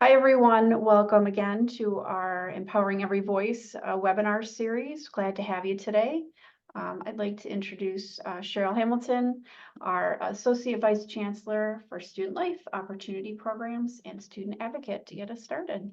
Hi, everyone. Welcome again to our Empowering Every Voice webinar series. Glad to have you today. I'd like to introduce Cheryl Hamilton, our Associate Vice Chancellor for Student Life, Opportunity Programs, and Student Advocate to get us started.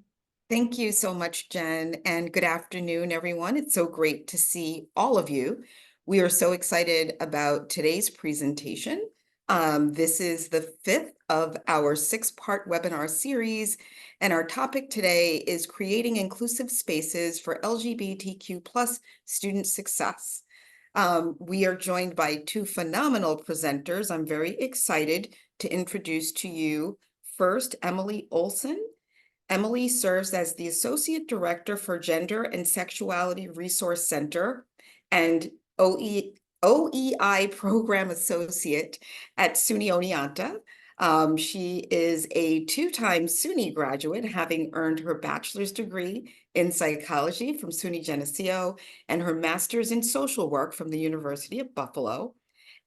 Thank you so much, Jen, and good afternoon, everyone. It's so great to see all of you. We are so excited about today's presentation. This is the fifth of our six-part webinar series, and our topic today is creating inclusive spaces for LGBTQ plus student success. We are joined by two phenomenal presenters. I'm very excited to introduce to you first Emily Olson. Emily serves as the Associate Director for Gender and Sexuality Resource Center and OEI Program Associate at SUNY Oneonta. She is a two-time SUNY graduate, having earned her bachelor's degree in psychology from SUNY Geneseo and her master's in social work from the University of Buffalo.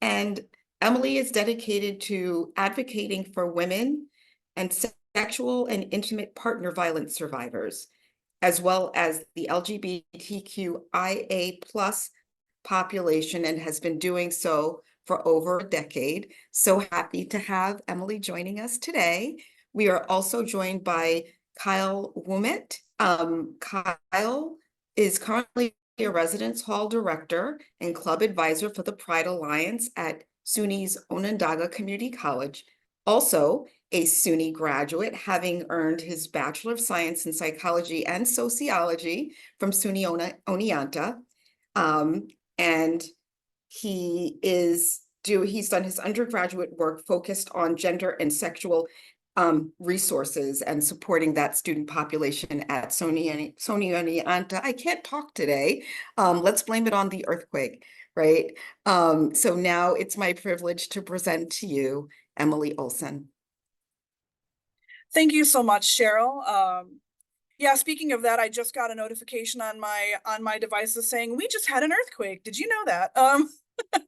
And Emily is dedicated to advocating for women and sexual and intimate partner violence survivors, as well as the LGBTQIA plus population, and has been doing so for over a decade. So happy to have Emily joining us today. We are also joined by Kyle Ouimet. Kyle is currently a residence hall director and club advisor for the Pride Alliance at SUNY's Onondaga Community College. Also a SUNY graduate, having earned his Bachelor of Science in Psychology and Sociology from SUNY Oneonta. And he's done his undergraduate work focused on gender and sexual resources and supporting that student population at SUNY Oneonta. I can't talk today. Let's blame it on the earthquake, right? So now it's my privilege to present to you Emily Olson. Thank you so much, Cheryl. Yeah, speaking of that, I just got a notification on my devices saying we just had an earthquake. Did you know that?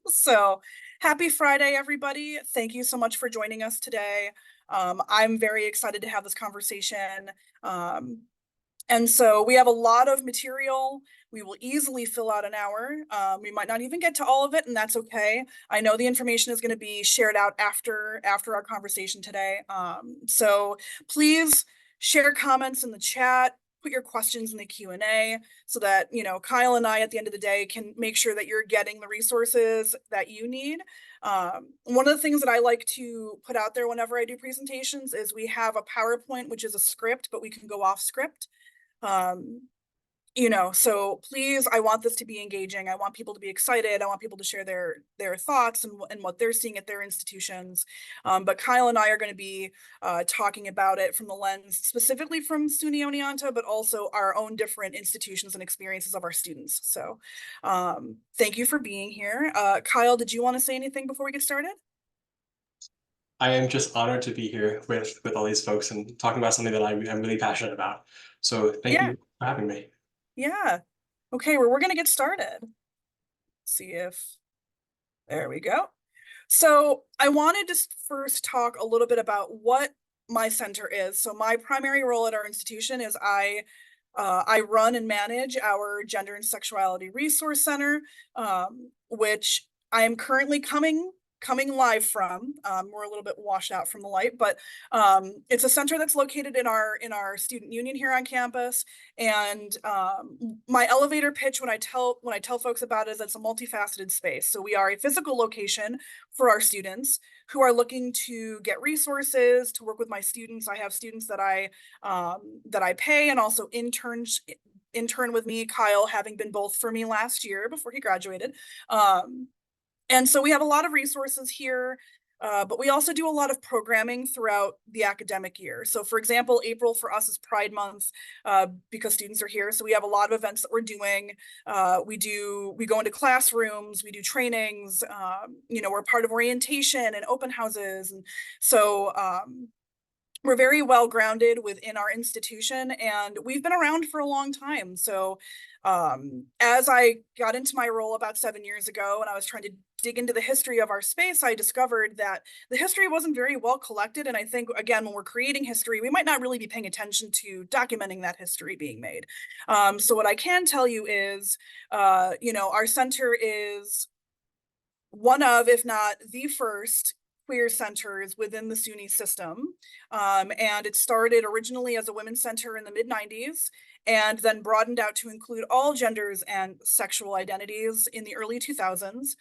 So happy Friday, everybody. Thank you so much for joining us today. I'm very excited to have this conversation. And so we have a lot of material. We will easily fill out an hour. We might not even get to all of it, and that's okay. I know the information is going to be shared out after our conversation today. So please share comments in the chat, put your questions in the Q&A so that, Kyle and I at the end of the day can make sure that you're getting the resources that you need. One of the things that I like to put out there whenever I do presentations is we have a PowerPoint, which is a script, but we can go off script. So please, I want this to be engaging. I want people to be excited. I want people to share their thoughts and what they're seeing at their institutions. But Kyle and I are going to be talking about it from the lens specifically from SUNY Oneonta, but also our own different institutions and experiences of our students. So thank you for being here. Kyle, did you want to say anything before we get started? I am just honored to be here with all these folks and talking about something that I'm really passionate about. So thank you for having me. Yeah. Okay, well, we're going to get started. Let's see if, there we go. So I wanted to first talk a little bit about what my center is. So my primary role at our institution is I run and manage our Gender and Sexuality Resource Center, which I am currently coming live from. We're a little bit washed out from the light, but it's a center that's located in our student union here on campus. And my elevator pitch when I tell folks about it is it's a multifaceted space. So we are a physical location for our students who are looking to get resources, to work with my students. I have students that I pay and also intern with me, Kyle having been both for me last year before he graduated. And so we have a lot of resources here, but we also do a lot of programming throughout the academic year. So for example, April for us is Pride Month because students are here. So we have a lot of events that we're doing. We go into classrooms, we do trainings, we're part of orientation and open houses. And so we're very well grounded within our institution, and we've been around for a long time. So as I got into my role about 7 years ago, and I was trying to dig into the history of our space, I discovered that the history wasn't very well collected. And I think, again, when we're creating history, we might not really be paying attention to documenting that history being made. So what I can tell you is, our center is one of, if not the first, queer centers within the SUNY system. And it started originally as a women's center in the mid-90s, and then broadened out to include all genders and sexual identities in the early 2000s,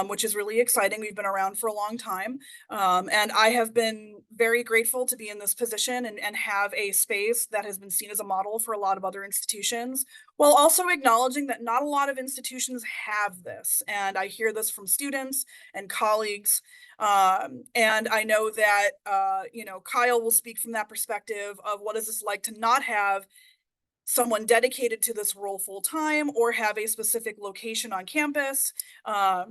which is really exciting. We've been around for a long time. And I have been very grateful to be in this position and have a space that has been seen as a model for a lot of other institutions, while also acknowledging that not a lot of institutions have this. And I hear this from students and colleagues. And I know that, Kyle will speak from that perspective of what is this like to not have someone dedicated to this role full time or have a specific location on campus. So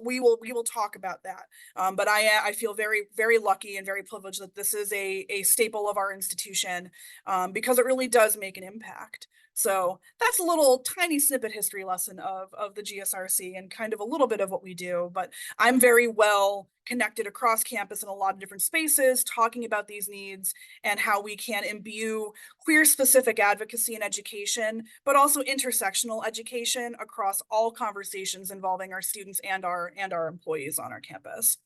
we will talk about that. But I feel very, very lucky and very privileged that this is a staple of our institution, because it really does make an impact. So that's a little tiny snippet history lesson of the GSRC and kind of a little bit of what we do. But I'm very well connected across campus in a lot of different spaces, talking about these needs and how we can imbue queer specific advocacy and education, but also intersectional education across all conversations involving our students and our employees on our campus.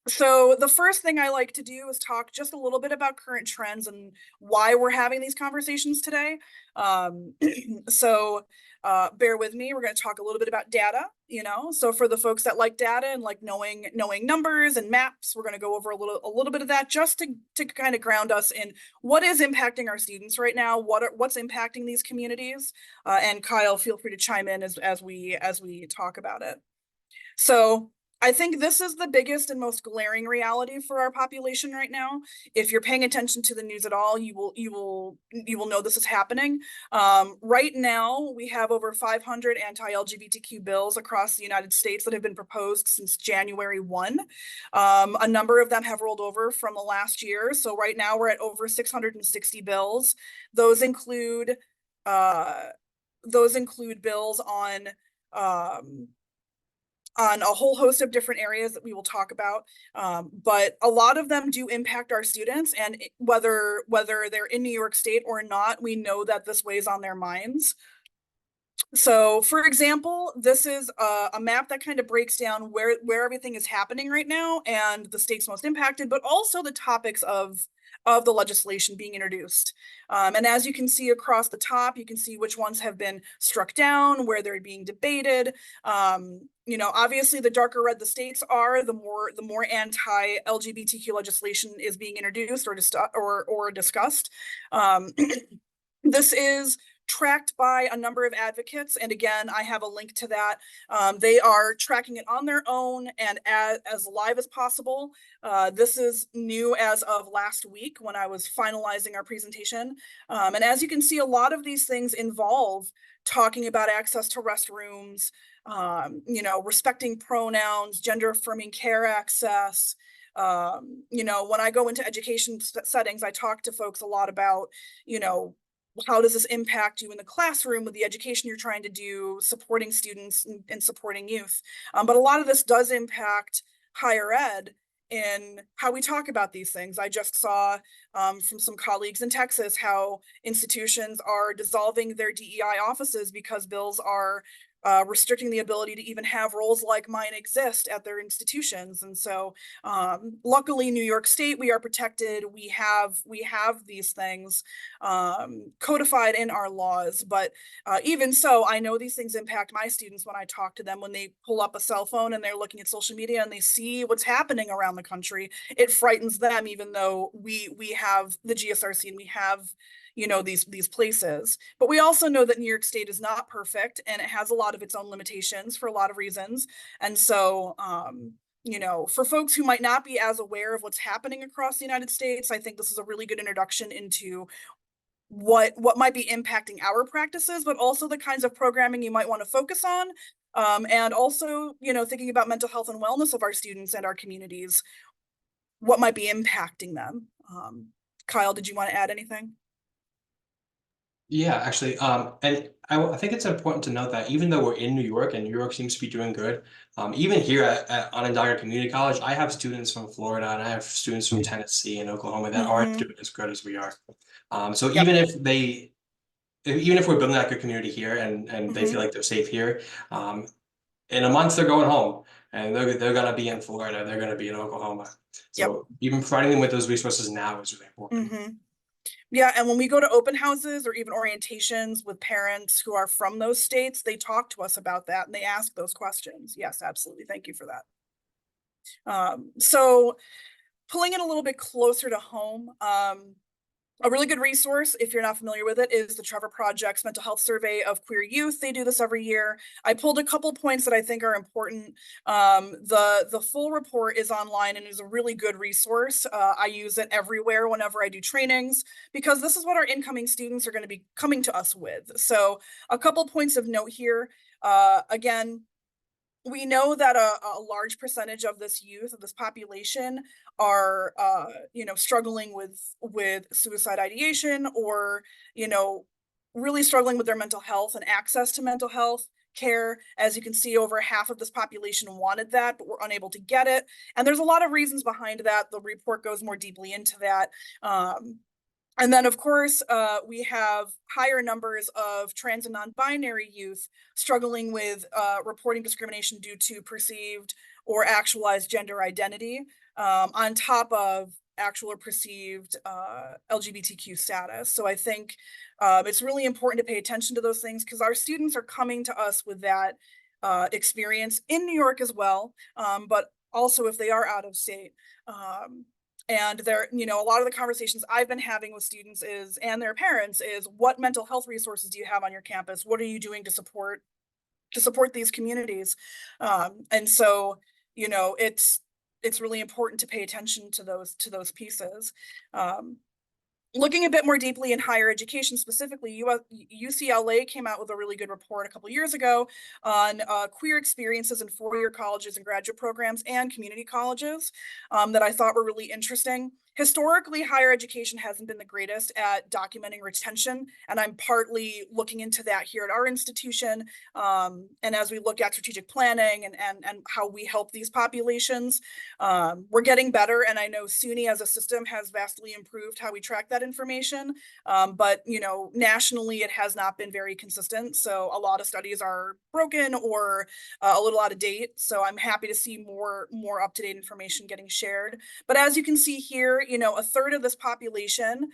So the first thing I like to do is talk just a little bit about current trends and why we're having these conversations today. So bear with me. We're going to talk a little bit about data, so for the folks that like data and like knowing numbers and maps, we're going to go over a little bit of that just to kind of ground us in what is impacting our students right now, what's impacting these communities. And Kyle, feel free to chime in as we talk about it. So I think this is the biggest and most glaring reality for our population right now. If you're paying attention to the news at all, you will know this is happening. Right now, we have over 500 anti-LGBTQ bills across the United States that have been proposed since January 1. A number of them have rolled over from the last year. So right now we're at over 660 bills. Those include bills on a whole host of different areas that we will talk about. But a lot of them do impact our students, and whether they're in New York State or not, we know that this weighs on their minds. So for example, this is a map that kind of breaks down where everything is happening right now and the states most impacted, but also the topics of the legislation being introduced. And as you can see across the top, you can see which ones have been struck down, where they're being debated. Obviously the darker red the states are, the more anti-LGBTQ legislation is being introduced or discussed. This is tracked by a number of advocates. And again, I have a link to that. They are tracking it on their own and as live as possible. This is new as of last week when I was finalizing our presentation. And as you can see, a lot of these things involve talking about access to restrooms, respecting pronouns, gender affirming care access. When I go into education settings, I talk to folks a lot about, how does this impact you in the classroom with the education you're trying to do, supporting students and supporting youth. But a lot of this does impact higher ed in how we talk about these things. I just saw from some colleagues in Texas how institutions are dissolving their DEI offices because bills are restricting the ability to even have roles like mine exist at their institutions. And so luckily New York State, we are protected. We have these things codified in our laws, but even so, I know these things impact my students when I talk to them, when they pull up a cell phone and they're looking at social media and they see what's happening around the country. It frightens them, even though we have the GSRC and we have these places. But we also know that New York State is not perfect and it has a lot of its own limitations for a lot of reasons. And so, for folks who might not be as aware of what's happening across the United States, I think this is a really good introduction into what might be impacting our practices, but also the kinds of programming you might want to focus on And also, thinking about mental health and wellness of our students and our communities, what might be impacting them. Kyle, did you want to add anything? Yeah, actually, and I think it's important to note that even though we're in New York and New York seems to be doing good, even here at Onondaga Community College, I have students from Florida and I have students from Tennessee and Oklahoma that aren't doing as good as we are. So Yep. even if we're building that good community here and they feel like they're safe here, in a month they're going home and they're gonna be in Florida, they're gonna be in Oklahoma. So even providing them with those resources now is really important. Yeah, and when we go to open houses or even orientations with parents who are from those states, they talk to us about that and they ask those questions. Yes, absolutely. Thank you for that. So pulling it a little bit closer to home, a really good resource, if you're not familiar with it, is the Trevor Project's Mental Health Survey of Queer Youth. They do this every year. I pulled a couple points that I think are important. The full report is online and is a really good resource. I use it everywhere whenever I do trainings, because this is what our incoming students are going to be coming to us with. So a couple points of note here. Again, we know that a large percentage of this youth, of this population, are struggling with suicide ideation, or really struggling with their mental health and access to mental health care. As you can see, over half of this population wanted that, but were unable to get it. And there's a lot of reasons behind that. The report goes more deeply into that. And then, of course, we have higher numbers of trans and non-binary youth struggling with reporting discrimination due to perceived or actualized gender identity, on top of actual or perceived LGBTQ status. So I think it's really important to pay attention to those things, because our students are coming to us with that experience in New York as well, but also if they are out of state. And there, a lot of the conversations I've been having with students and their parents is, what mental health resources do you have on your campus? What are you doing to support these communities? And so, it's really important to pay attention to those pieces. Looking a bit more deeply in higher education, specifically, UCLA came out with a really good report a couple of years ago on queer experiences in four-year colleges and graduate programs and community colleges, that I thought were really interesting. Historically, higher education hasn't been the greatest at documenting retention, and I'm partly looking into that here at our institution. And as we look at strategic planning and how we help these populations, we're getting better. And I know SUNY as a system has vastly improved how we track that information. But nationally, it has not been very consistent. So a lot of studies are broken or a little out of date. So I'm happy to see more up-to-date information getting shared. But as you can see here, a third of this population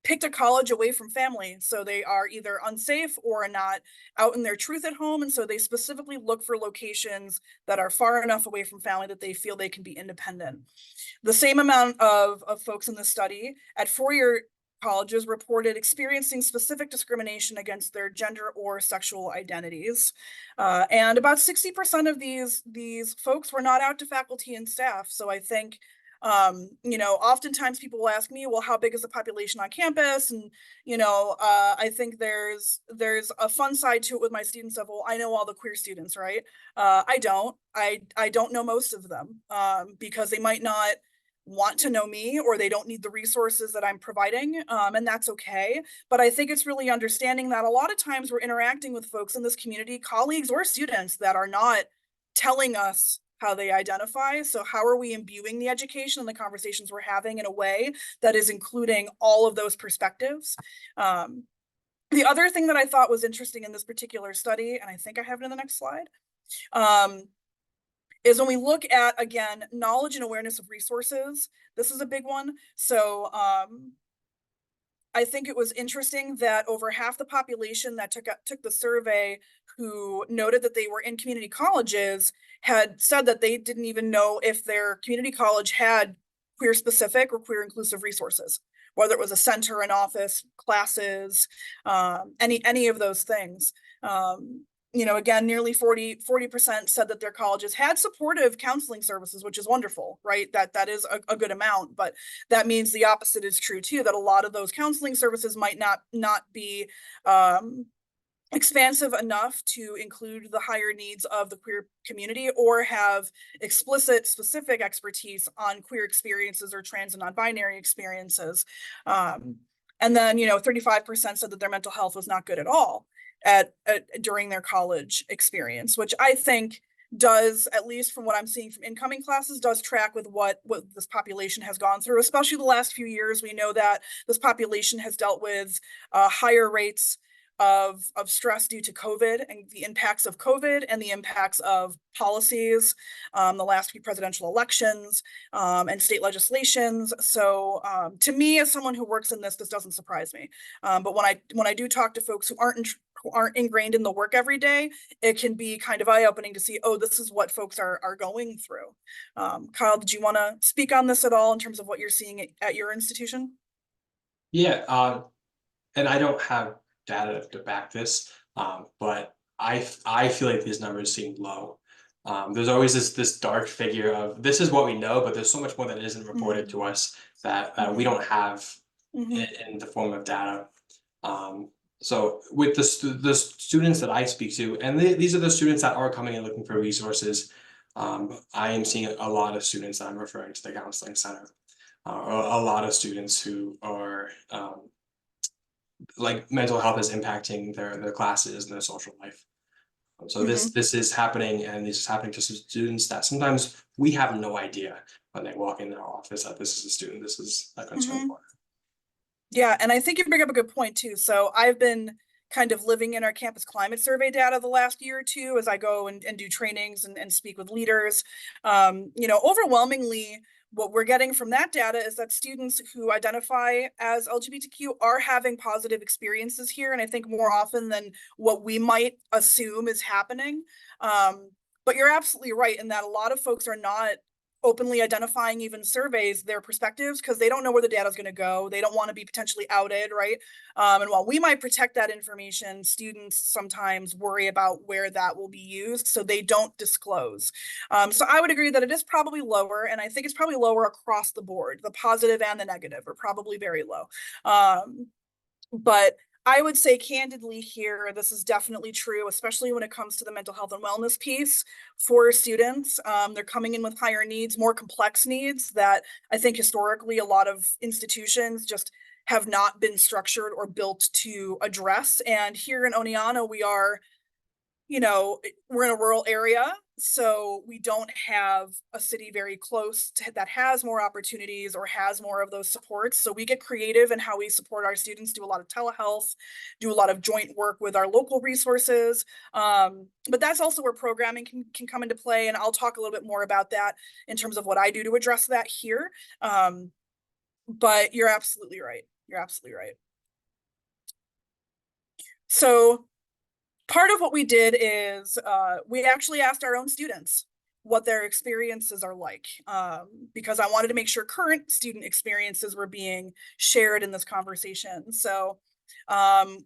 picked a college away from family. So they are either unsafe or not out in their truth at home. And so they specifically look for locations that are far enough away from family that they feel they can be independent. The same amount of folks in the study at four-year colleges reported experiencing specific discrimination against their gender or sexual identities. And about 60% of these folks were not out to faculty and staff. So I think, oftentimes people will ask me, well, how big is the population on campus? And, I think there's a fun side to it with my students of, well, I know all the queer students, right? I don't know most of them, because they might not want to know me, or they don't need the resources that I'm providing. And that's okay. But I think it's really understanding that a lot of times we're interacting with folks in this community, colleagues or students, that are not telling us how they identify. So how are we imbuing the education and the conversations we're having in a way that is including all of those perspectives? The other thing that I thought was interesting in this particular study, and I think I have it in the next slide, is when we look at, again, knowledge and awareness of resources. This is a big one. So I think it was interesting that over half the population that took the survey, who noted that they were in community colleges, had said that they didn't even know if their community college had queer specific or queer inclusive resources, whether it was a center, an office, classes, any of those things. Again, nearly 40% said that their colleges had supportive counseling services, which is wonderful, right? That is a good amount, but that means the opposite is true too, that a lot of those counseling services might not be expansive enough to include the higher needs of the queer community or have explicit specific expertise on queer experiences or trans and non-binary experiences. And then, 35% said that their mental health was not good at all during their college experience, which I think does, at least from what I'm seeing from incoming classes, does track with what this population has gone through, especially the last few years. We know that this population has dealt with higher rates of stress due to COVID and the impacts of COVID and the impacts of policies, the last few presidential elections, and state legislations. So to me, as someone who works in this doesn't surprise me. But when I do talk to folks who aren't ingrained in the work every day, it can be kind of eye-opening to see, oh, this is what folks are going through. Kyle, did you want to speak on this at all in terms of what you're seeing at your institution? Yeah, and I don't have data to back this, but I feel like these numbers seem low. There's always this dark figure of this is what we know, but there's so much more that isn't reported to us that we don't have in the form of data. So with the students that I speak to, and these are the students that are coming and looking for resources, I am seeing a lot of students that I'm referring to the counseling center. A lot of students who are like mental health is impacting their classes and their social life. So this is happening, and this is happening to students that sometimes we have no idea when they walk in our office that this is a student, this is a concern for. Yeah, and I think you bring up a good point too. So I've been kind of living in our campus climate survey data the last year or two as I go and do trainings and speak with leaders. Overwhelmingly, what we're getting from that data is that students who identify as LGBTQ are having positive experiences here. And I think more often than what we might assume is happening. But you're absolutely right in that a lot of folks are not openly identifying even surveys their perspectives because they don't know where the data is going to go. They don't want to be potentially outed, right? And while we might protect that information, students sometimes worry about where that will be used, so they don't disclose. So I would agree that it is probably lower, and I think it's probably lower across the board. The positive and the negative are probably very low. But I would say candidly here, this is definitely true, especially when it comes to the mental health and wellness piece for students. They're coming in with higher needs, more complex needs that I think historically a lot of institutions just have not been structured or built to address. And here in Oneonta, we're in a rural area, so we don't have a city very close to that has more opportunities or has more of those supports. So we get creative in how we support our students, do a lot of telehealth, do a lot of joint work with our local resources. But that's also where programming can come into play. And I'll talk a little bit more about that in terms of what I do to address that here. But you're absolutely right. You're absolutely right. So part of what we did is we actually asked our own students what their experiences are like, because I wanted to make sure current student experiences were being shared in this conversation. So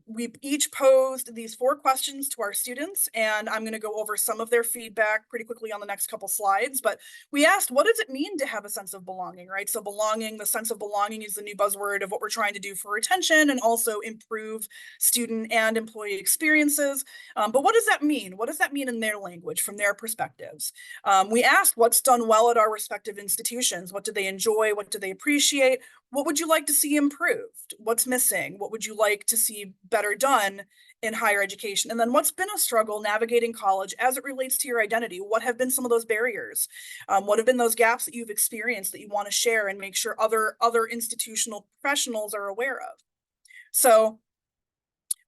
we each posed these 4 questions to our students, and I'm going to go over some of their feedback pretty quickly on the next couple slides. But we asked, what does it mean to have a sense of belonging, right? So belonging, the sense of belonging is the new buzzword of what we're trying to do for retention and also improve student and employee experiences. But what does that mean? What does that mean in their language, from their perspectives? We asked what's done well at our respective institutions. What do they enjoy? What do they appreciate? What would you like to see improved? What's missing? What would you like to see better done in higher education? And then what's been a struggle navigating college as it relates to your identity? What have been some of those barriers? What have been those gaps that you've experienced that you want to share and make sure other institutional professionals are aware of? So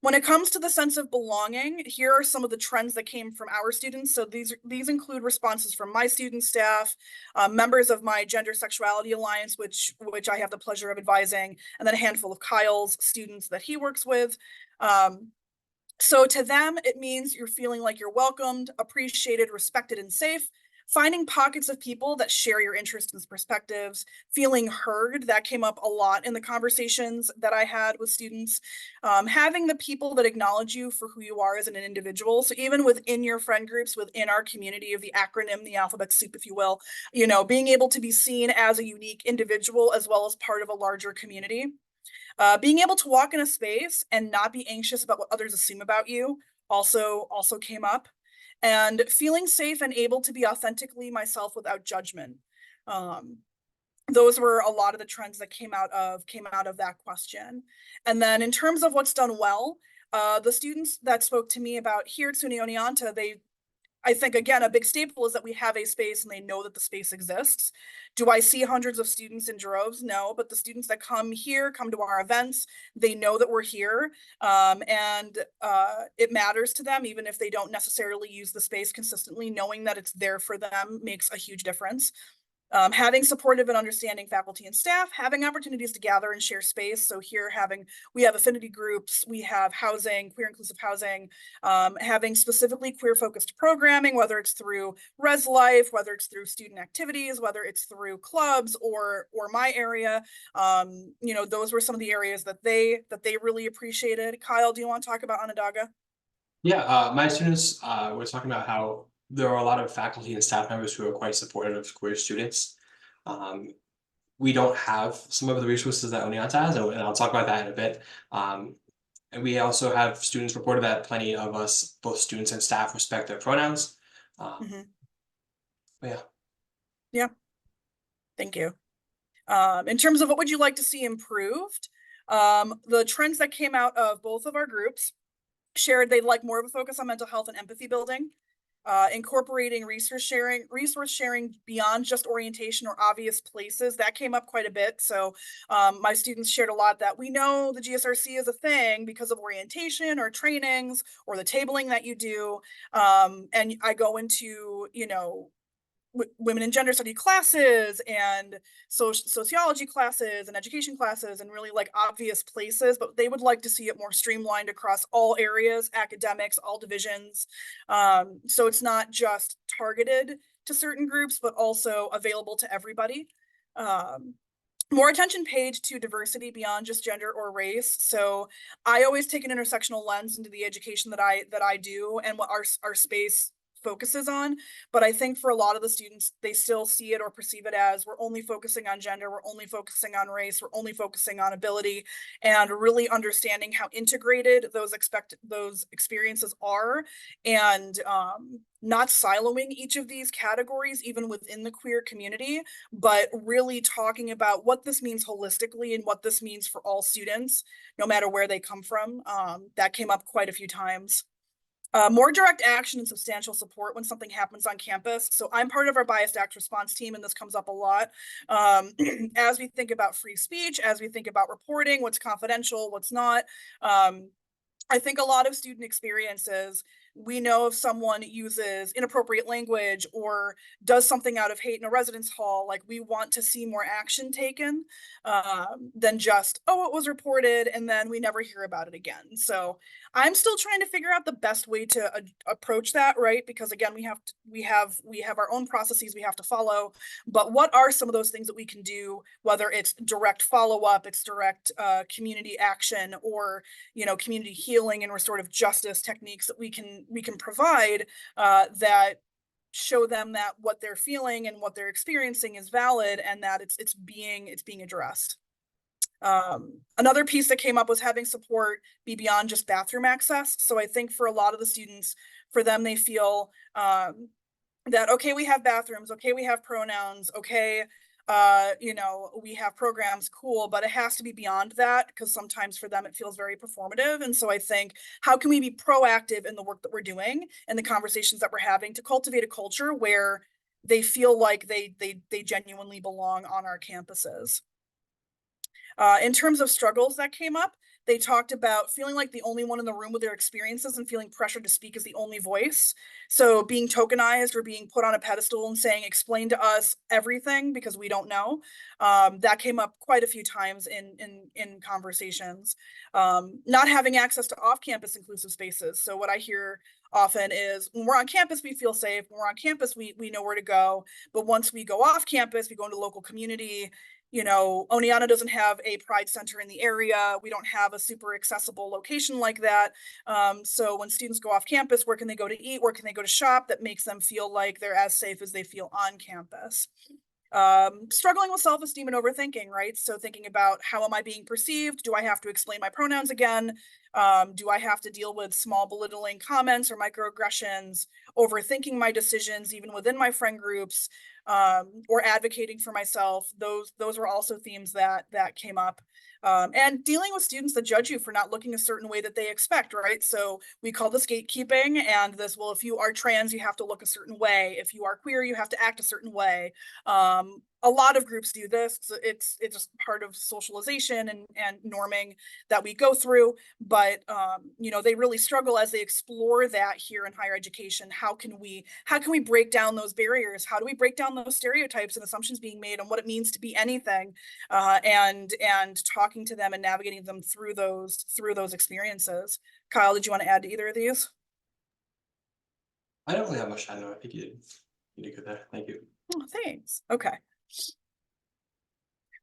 when it comes to the sense of belonging, here are some of the trends that came from our students. So these include responses from my student staff, members of my Gender Sexuality Alliance, which I have the pleasure of advising, and then a handful of Kyle's students that he works with. So to them, it means you're feeling like you're welcomed, appreciated, respected, and safe. Finding pockets of people that share your interests and perspectives, feeling heard, that came up a lot in the conversations that I had with students. Having the people that acknowledge you for who you are as an individual. So even within your friend groups, within our community of the acronym, the alphabet soup, if you will, being able to be seen as a unique individual as well as part of a larger community. Being able to walk in a space and not be anxious about what others assume about you also came up. And feeling safe and able to be authentically myself without judgment. Those were a lot of the trends that came out of that question. And then in terms of what's done well, the students that spoke to me about here at SUNY Oneonta, I think, again, a big staple is that we have a space and they know that the space exists. Do I see hundreds of students in droves? No, but the students that come here, come to our events, they know that we're here, and it matters to them, even if they don't necessarily use the space consistently. Knowing that it's there for them makes a huge difference. Having supportive and understanding faculty and staff, having opportunities to gather and share space. So here we have affinity groups, we have housing, queer inclusive housing, having specifically queer focused programming, whether it's through Res Life, whether it's through student activities, whether it's through clubs or my area. Those were some of the areas that they really appreciated. Kyle, do you want to talk about Onondaga? Yeah, my students were talking about how there are a lot of faculty and staff members who are quite supportive of queer students. We don't have some of the resources that Oneonta has, and I'll talk about that in a bit. And we also have students reported that plenty of us, both students and staff, respect their pronouns. Yeah. Yeah. Thank you. In terms of what would you like to see improved, the trends that came out of both of our groups shared they'd like more of a focus on mental health and empathy building, incorporating resource sharing beyond just orientation or obvious places. That came up quite a bit. So my students shared a lot that we know the GSRC is a thing because of orientation or trainings or the tabling that you do. And I go into, women and gender study classes and sociology classes and education classes and really like obvious places, but they would like to see it more streamlined across all areas, academics, all divisions. So it's not just targeted to certain groups, but also available to everybody. More attention paid to diversity beyond just gender or race. So I always take an intersectional lens into the education that I do and what our space focuses on. But I think for a lot of the students, they still see it or perceive it as we're only focusing on gender, we're only focusing on race, we're only focusing on ability, and really understanding how integrated those experiences are, and not siloing each of these categories even within the queer community, but really talking about what this means holistically and what this means for all students, no matter where they come from. That came up quite a few times. More direct action and substantial support when something happens on campus. So I'm part of our biased act response team, and this comes up a lot. As we think about free speech, as we think about reporting, what's confidential, what's not. I think a lot of student experiences, we know if someone uses inappropriate language or does something out of hate in a residence hall, like we want to see more action taken than just, oh, it was reported and then we never hear about it again. So I'm still trying to figure out the best way to approach that, right? Because again, we have our own processes we have to follow, but what are some of those things that we can do, whether it's direct follow-up, it's direct community action, or community healing and restorative justice techniques that we can provide that show them that what they're feeling and what they're experiencing is valid and that it's being addressed. Another piece that came up was having support be beyond just bathroom access. So I think for a lot of the students, for them, they feel that, okay, we have bathrooms, okay, we have pronouns, okay, we have programs, cool, but it has to be beyond that, because sometimes for them it feels very performative. And so I think, how can we be proactive in the work that we're doing and the conversations that we're having to cultivate a culture where they feel like they genuinely belong on our campuses? In terms of struggles that came up, they talked about feeling like the only one in the room with their experiences and feeling pressured to speak as the only voice. So being tokenized or being put on a pedestal and saying, explain to us everything because we don't know. That came up quite a few times in conversations. Not having access to off-campus inclusive spaces. So what I hear often is when we're on campus, we feel safe. When we're on campus, we know where to go. But once we go off campus, we go into local community. Oneonta doesn't have a pride center in the area. We don't have a super accessible location like that. So when students go off campus, where can they go to eat? Where can they go to shop that makes them feel like they're as safe as they feel on campus? Struggling with self-esteem and overthinking, right? So thinking about, how am I being perceived? Do I have to explain my pronouns again? Do I have to deal with small belittling comments or microaggressions? Overthinking my decisions, even within my friend groups, or advocating for myself. Those were also themes that came up. And dealing with students that judge you for not looking a certain way that they expect, right? So we call this gatekeeping, and this, well, if you are trans, you have to look a certain way. If you are queer, you have to act a certain way. A lot of groups do this. It's just part of socialization and norming that we go through. But you know, they really struggle as they explore that here in higher education. How can we break down those barriers? How do we break down those stereotypes and assumptions being made on what it means to be anything? And talking to them and navigating them through those experiences. Kyle, did you want to add to either of these? I don't really have much to add. No, I think you did good there. Thank you. Oh, thanks. Okay.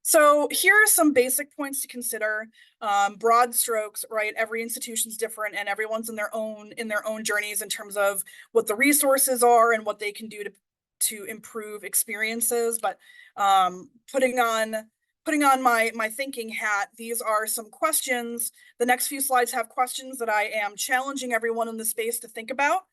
So here are some basic points to consider. Broad strokes, right? Every institution's different, and everyone's in their own journeys in terms of what the resources are and what they can do to improve experiences. But putting on my thinking hat, these are some questions. The next few slides have questions that I am challenging everyone in the space to think about.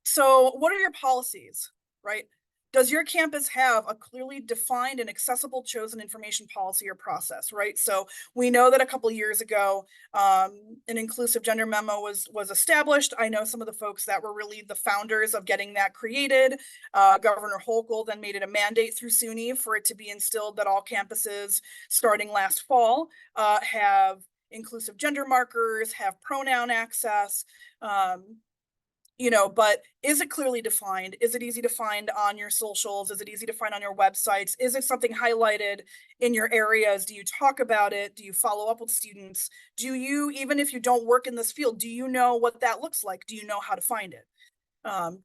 So what are your policies, right? Does your campus have a clearly defined and accessible chosen information policy or process, right? So we know that a couple of years ago, an inclusive gender memo was established. I know some of the folks that were really the founders of getting that created. Governor Hochul then made it a mandate through SUNY for it to be instilled that all campuses starting last fall have inclusive gender markers, have pronoun access. You know, but is it clearly defined? Is it easy to find on your socials? Is it easy to find on your websites? Is it something highlighted in your areas? Do you talk about it? Do you follow up with students? Do you, even if you don't work in this field, do you know what that looks like? Do you know how to find it?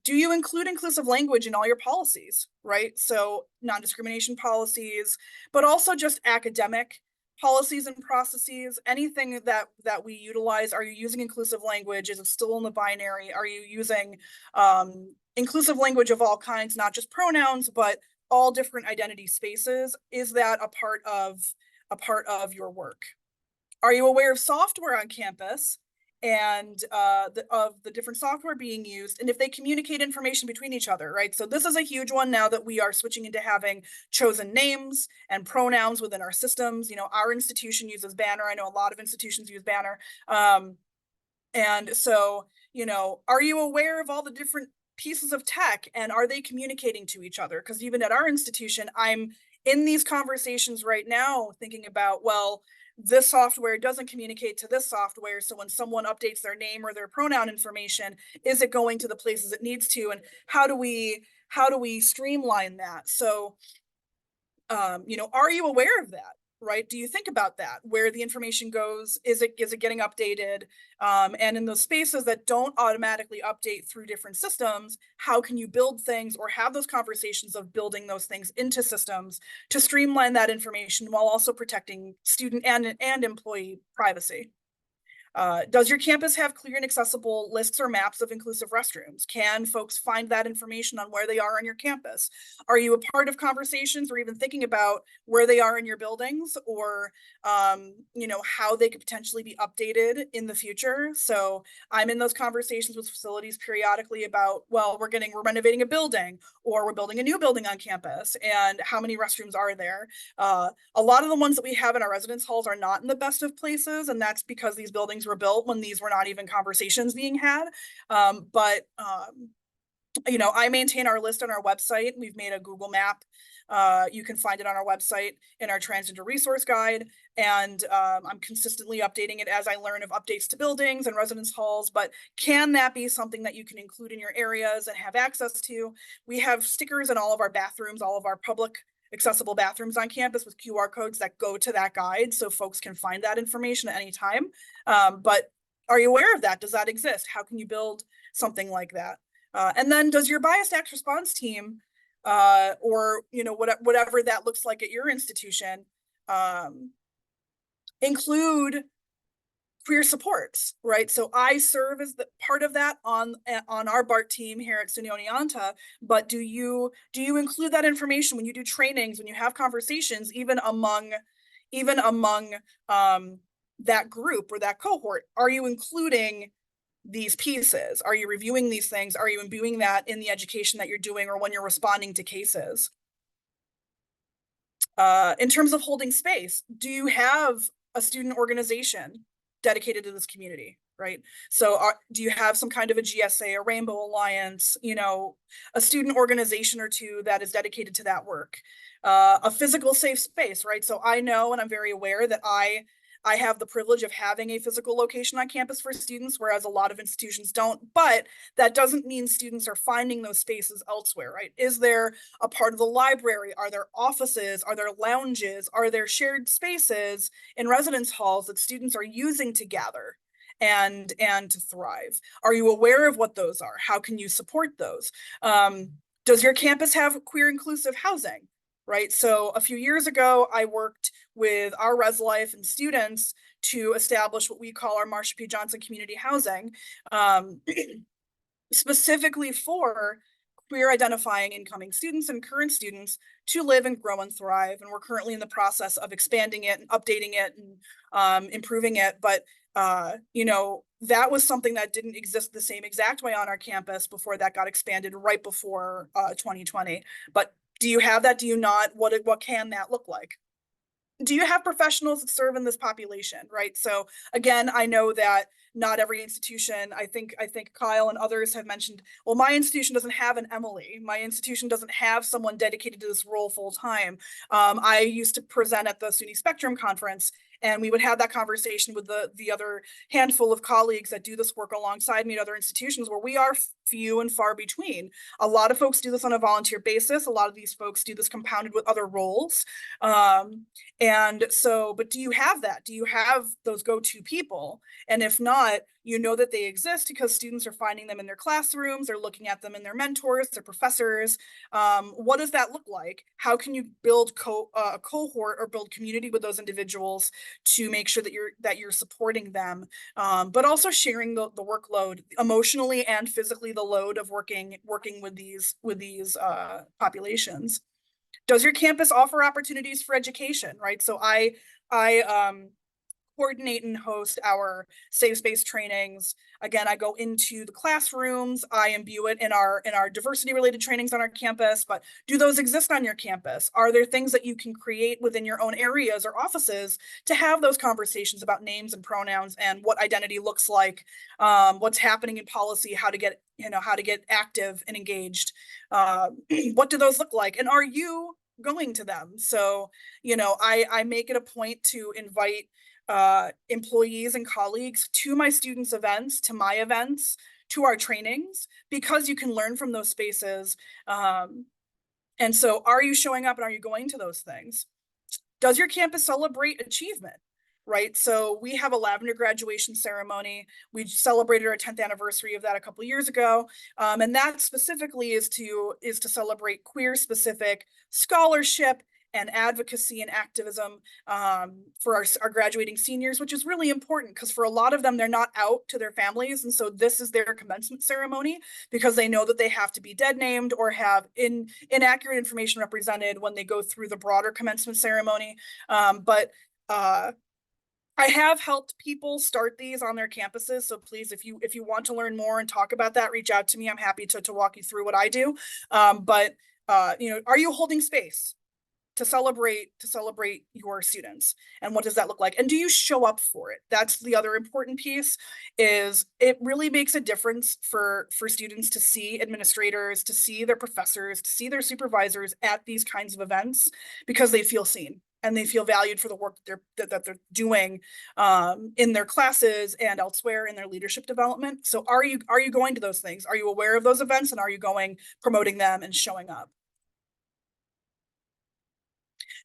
Do you include inclusive language in all your policies, right? So non-discrimination policies, but also just academic policies and processes, anything that we utilize. Are you using inclusive language? Is it still in the binary? Are you using inclusive language of all kinds, not just pronouns, but all different identity spaces? Is that a part of your work? Are you aware of software on campus and of the different software being used, and if they communicate information between each other, right? So this is a huge one now that we are switching into having chosen names and pronouns within our systems. You know, our institution uses Banner. I know a lot of institutions use Banner. And so, you know, are you aware of all the different pieces of tech, and are they communicating to each other? Because even at our institution, I'm in these conversations right now thinking about, well, this software doesn't communicate to this software. So when someone updates their name or their pronoun information, is it going to the places it needs to? And how do we streamline that? So, you know, are you aware of that? Right? Do you think about that? Where the information goes? Is it getting updated? And in those spaces that don't automatically update through different systems, how can you build things or have those conversations of building those things into systems to streamline that information while also protecting student and employee privacy? Does your campus have clear and accessible lists or maps of inclusive restrooms? Can folks find that information on where they are on your campus? Are you a part of conversations or even thinking about where they are in your buildings, or you know, how they could potentially be updated in the future? So I'm in those conversations with facilities periodically about, well, we're renovating a building, or we're building a new building on campus, and how many restrooms are there? A lot of the ones that we have in our residence halls are not in the best of places, and that's because these buildings were built when these were not even conversations being had. You know, I maintain our list on our website. We've made a Google map. You can find it on our website in our transgender resource guide. And I'm consistently updating it as I learn of updates to buildings and residence halls. But can that be something that you can include in your areas and have access to? We have stickers in all of our bathrooms, all of our public accessible bathrooms on campus with QR codes that go to that guide, so folks can find that information at any time. But are you aware of that? Does that exist? How can you build something like that? And then does your biased act response team, or, you know, whatever that looks like at your institution, include queer supports, right? So I serve as the part of that on our BART team here at SUNY Oneonta, but do you include that information when you do trainings, when you have conversations, even among that group or that cohort? Are you including these pieces? Are you reviewing these things? Are you imbuing that in the education that you're doing or when you're responding to cases? In terms of holding space, do you have a student organization dedicated to this community, right? So do you have some kind of a GSA, a Rainbow Alliance, you know, a student organization or two that is dedicated to that work? A physical safe space, right? So I know, and I'm very aware that I have the privilege of having a physical location on campus for students, whereas a lot of institutions don't, but that doesn't mean students are finding those spaces elsewhere, right? Is there a part of the library? Are there offices? Are there lounges? Are there shared spaces in residence halls that students are using to gather and to thrive? Are you aware of what those are? How can you support those? Does your campus have queer inclusive housing? Right. So a few years ago, I worked with our Res Life and students to establish what we call our Marsha P. Johnson Community Housing, specifically for queer identifying incoming students and current students to live and grow and thrive. And we're currently in the process of expanding it and updating it and improving it. But you know, that was something that didn't exist the same exact way on our campus before that got expanded right before 2020. But do you have that? Do you not? What can that look like? Do you have professionals that serve in this population, right? So again, I know that not every institution, I think Kyle and others have mentioned, well, my institution doesn't have an Emily. My institution doesn't have someone dedicated to this role full time. I used to present at the SUNY Spectrum conference, and we would have that conversation with the other handful of colleagues that do this work alongside me at other institutions, where we are few and far between. A lot of folks do this on a volunteer basis. A lot of these folks do this compounded with other roles. And so, but do you have that? Do you have those go-to people? And if not, you know that they exist because students are finding them in their classrooms, they're looking at them in their mentors, their professors. What does that look like? How can you build a cohort or build community with those individuals to make sure that you're supporting them, but also sharing the workload emotionally and physically, the load of working with these populations? Does your campus offer opportunities for education, right? So I coordinate and host our safe space trainings. Again, I go into the classrooms, I imbue it in our diversity related trainings on our campus, but do those exist on your campus? Are there things that you can create within your own areas or offices to have those conversations about names and pronouns and what identity looks like, what's happening in policy, how to get active and engaged? What do those look like? And are you going to them? So, you know, I make it a point to invite employees and colleagues to my students' events, to my events, to our trainings, because you can learn from those spaces. And so are you showing up and are you going to those things? Does your campus celebrate achievement? Right. So we have a lavender graduation ceremony. We celebrated our 10th anniversary of that a couple of years ago. And that specifically is to celebrate queer specific scholarship and advocacy and activism for our graduating seniors, which is really important because for a lot of them, they're not out to their families. And so this is their commencement ceremony because they know that they have to be dead named or have inaccurate information represented when they go through the broader commencement ceremony. I have helped people start these on their campuses. So please, if you want to learn more and talk about that, reach out to me. I'm happy to walk you through what I do. You know, are you holding space to celebrate your students? And what does that look like? And do you show up for it? That's the other important piece. Is it really makes a difference for students to see administrators, to see their professors, to see their supervisors at these kinds of events, because they feel seen and they feel valued for the work that they're doing in their classes and elsewhere in their leadership development. So are you going to those things? Are you aware of those events, and are you going, promoting them and showing up?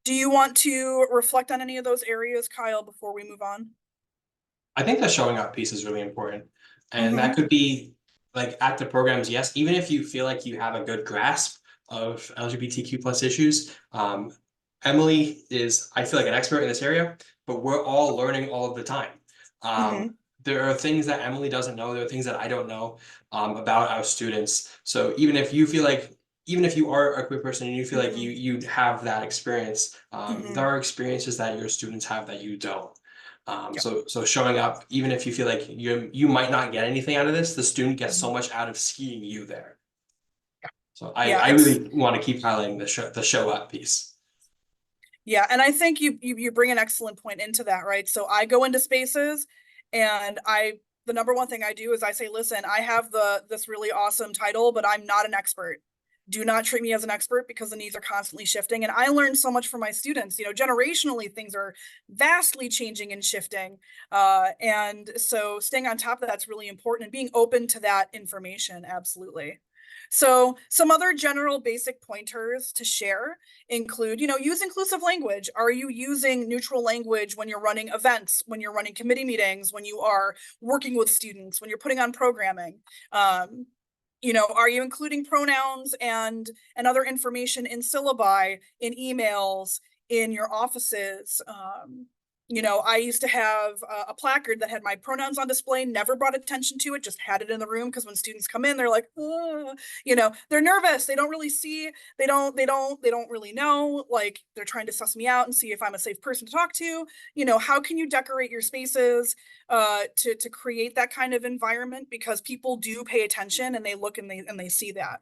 Do you want to reflect on any of those areas, Kyle, before we move on? I think the showing up piece is really important. And that could be like active programs, yes, even if you feel like you have a good grasp of LGBTQ plus issues. Emily is, I feel like, an expert in this area, but we're all learning all of the time. there are things that Emily doesn't know, there are things that I don't know about our students. So even if you feel like, even if you are a queer person and you feel like you have that experience, there are experiences that your students have that you don't. So showing up, even if you feel like you might not get anything out of this, the student gets so much out of seeing you there. So Yeah, I really want to keep highlighting the show up piece. Yeah, and I think you bring an excellent point into that, right? So I go into spaces and the number one thing I do is I say, listen, I have this really awesome title, but I'm not an expert. Do not treat me as an expert because the needs are constantly shifting. And I learned so much from my students. You know, generationally, things are vastly changing and shifting. And so staying on top of that's really important and being open to that information. Absolutely. So some other general basic pointers to share include, use inclusive language. Are you using neutral language when you're running events, when you're running committee meetings, when you are working with students, when you're putting on programming? Are you including pronouns and other information in syllabi, in emails, in your offices? I used to have a placard that had my pronouns on display, never brought attention to it, just had it in the room because when students come in, they're like, they're nervous. They don't really see, they don't really know, like they're trying to suss me out and see if I'm a safe person to talk to. How can you decorate your spaces to create that kind of environment? Because people do pay attention and they look and they see that.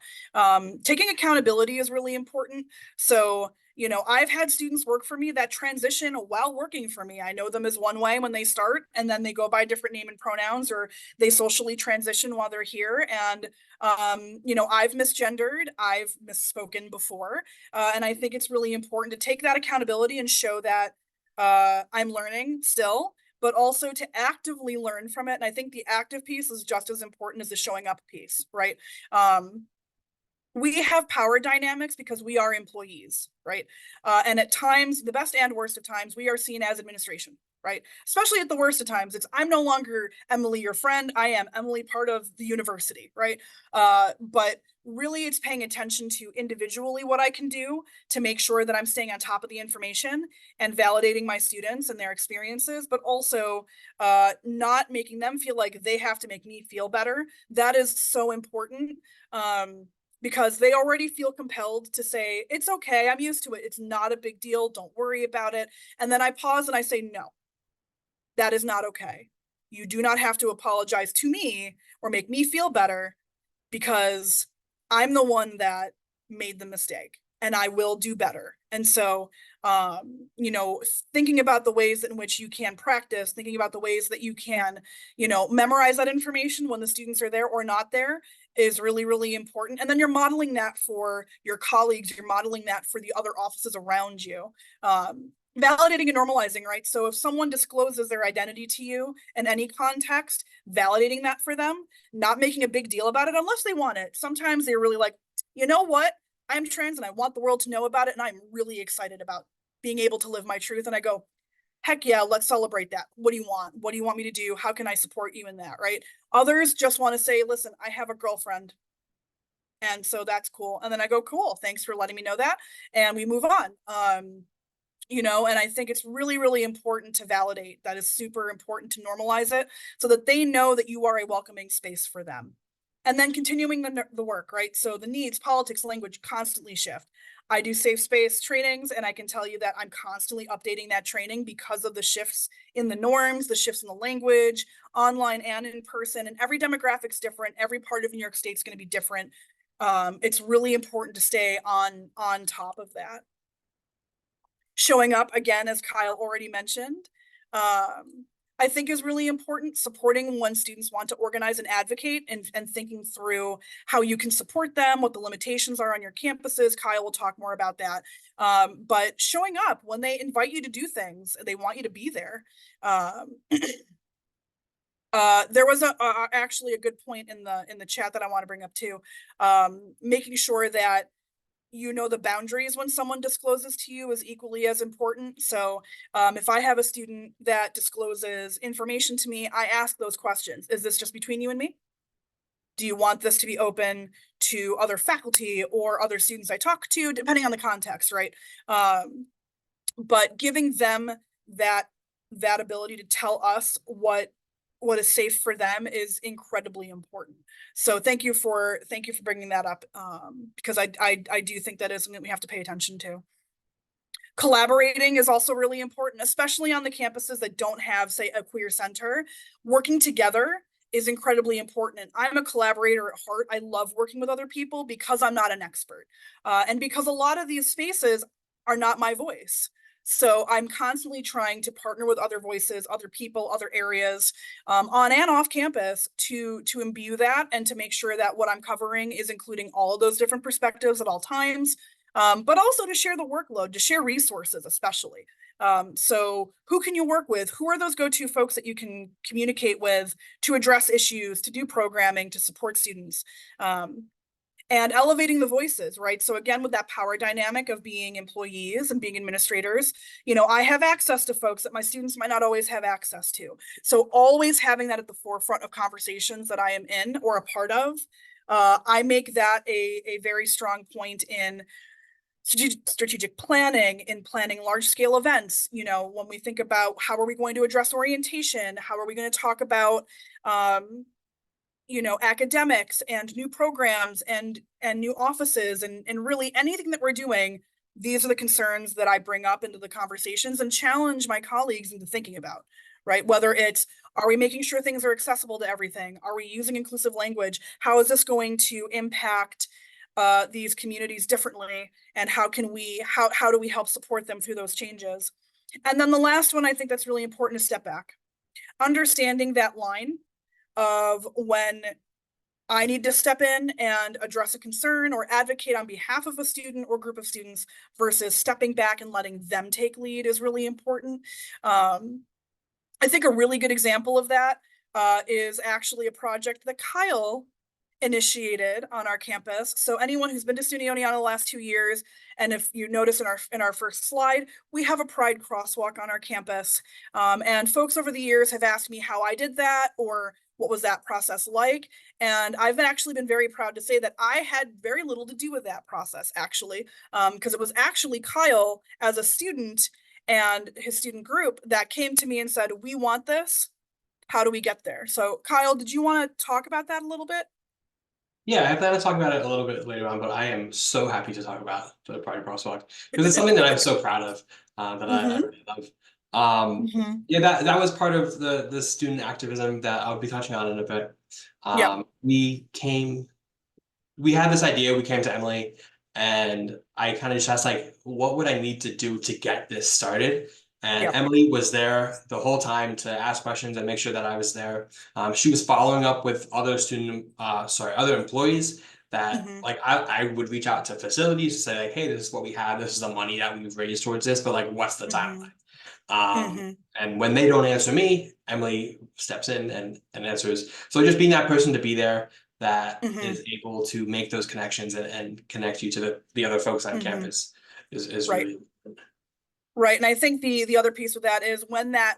Taking accountability is really important. So I've had students work for me that transition while working for me. I know them as one way when they start, and then they go by different name and pronouns, or they socially transition while they're here. And, I've misgendered, I've misspoken before. And I think it's really important to take that accountability and show that I'm learning still, but also to actively learn from it. And I think the active piece is just as important as the showing up piece, right? We have power dynamics because we are employees, right? And at times, the best and worst of times, we are seen as administration, right? Especially at the worst of times, I'm no longer Emily, your friend. I am Emily, part of the university, right? But really, it's paying attention to individually what I can do to make sure that I'm staying on top of the information and validating my students and their experiences, but also not making them feel like they have to make me feel better. That is so important. Because they already feel compelled to say, it's okay, I'm used to it, it's not a big deal, don't worry about it. And then I pause and I say, no, that is not okay. You do not have to apologize to me or make me feel better because I'm the one that made the mistake and I will do better. And so, thinking about the ways in which you can practice, thinking about the ways that you can, memorize that information when the students are there or not there is really, really important. And then you're modeling that for your colleagues, you're modeling that for the other offices around you. Validating and normalizing, right? So if someone discloses their identity to you in any context, validating that for them, not making a big deal about it unless they want it. Sometimes they're really like, you know what? I'm trans and I want the world to know about it. And I'm really excited about being able to live my truth. And I go, heck yeah, let's celebrate that. What do you want? What do you want me to do? How can I support you in that, right? Others just want to say, listen, I have a girlfriend. And so that's cool. And then I go, cool, thanks for letting me know that. And we move on. And I think it's really, really important to validate. That is super important to normalize it so that they know that you are a welcoming space for them. And then continuing the work, right? So the needs, politics, language constantly shift. I do safe space trainings, and I can tell you that I'm constantly updating that training because of the shifts in the norms, the shifts in the language, online and in person, and every demographic's different. Every part of New York State's going to be different. It's really important to stay on top of that. Showing up, again, as Kyle already mentioned, I think is really important. Supporting when students want to organize and advocate and thinking through how you can support them, what the limitations are on your campuses. Kyle will talk more about that. But showing up when they invite you to do things, they want you to be there. There was actually a good point in the chat that I want to bring up too. Making sure that the boundaries when someone discloses to you is equally as important. So if I have a student that discloses information to me, I ask those questions. Is this just between you and me? Do you want this to be open to other faculty or other students I talk to, depending on the context, right? But giving them that ability to tell us what what is safe for them is incredibly important. So thank you for bringing that up, because I do think that is something that we have to pay attention to. Collaborating is also really important, especially on the campuses that don't have, say, a queer center. Working together is incredibly important. And I'm a collaborator at heart. I love working with other people because I'm not an expert. And because a lot of these spaces are not my voice. So I'm constantly trying to partner with other voices, other people, other areas, on and off campus to imbue that and to make sure that what I'm covering is including all of those different perspectives at all times. But also to share the workload, to share resources, especially. So who can you work with? Who are those go-to folks that you can communicate with to address issues, to do programming, to support students? And elevating the voices, right? So again, with that power dynamic of being employees and being administrators, I have access to folks that my students might not always have access to. So always having that at the forefront of conversations that I am in or a part of, I make that a very strong point in strategic planning, in planning large scale events. When we think about how are we going to address orientation, how are we going to talk about academics and new programs and new offices and really anything that we're doing, these are the concerns that I bring up into the conversations and challenge my colleagues into thinking about, right? Whether it's, are we making sure things are accessible to everything? Are we using inclusive language? How is this going to impact these communities differently? And how do we help support them through those changes? And then the last one, I think that's really important, is step back. Understanding that line of when I need to step in and address a concern or advocate on behalf of a student or group of students versus stepping back and letting them take lead is really important. I think a really good example of that is actually a project that Kyle initiated on our campus. So anyone who's been to SUNY Oneonta the last 2 years, and if you notice in our first slide, we have a Pride crosswalk on our campus. And folks over the years have asked me how I did that or what was that process like. And I've actually been very proud to say that I had very little to do with that process, actually, because it was actually Kyle as a student and his student group that came to me and said, we want this. How do we get there? So Kyle, did you want to talk about that a little bit? Yeah, I plan to talk about it a little bit later on, but I am so happy to talk about the Pride Crosswalk because it's something that I'm so proud of, that I really love. Yeah, that was part of the student activism that I'll be touching on in a bit. We had this idea, we came to Emily, and I kind of just asked, like, what would I need to do to get this started? And Emily was there the whole time to ask questions and make sure that I was there. She was following up with other other employees that like I would reach out to facilities to say, like, hey, this is what we have, this is the money that we've raised towards this, but like, what's the timeline? And when they don't answer me, Emily steps in and answers. So just being that person to be there that is able to make those connections and connect you to the other folks on campus is Right. really important. Right. And I think the other piece with that is when that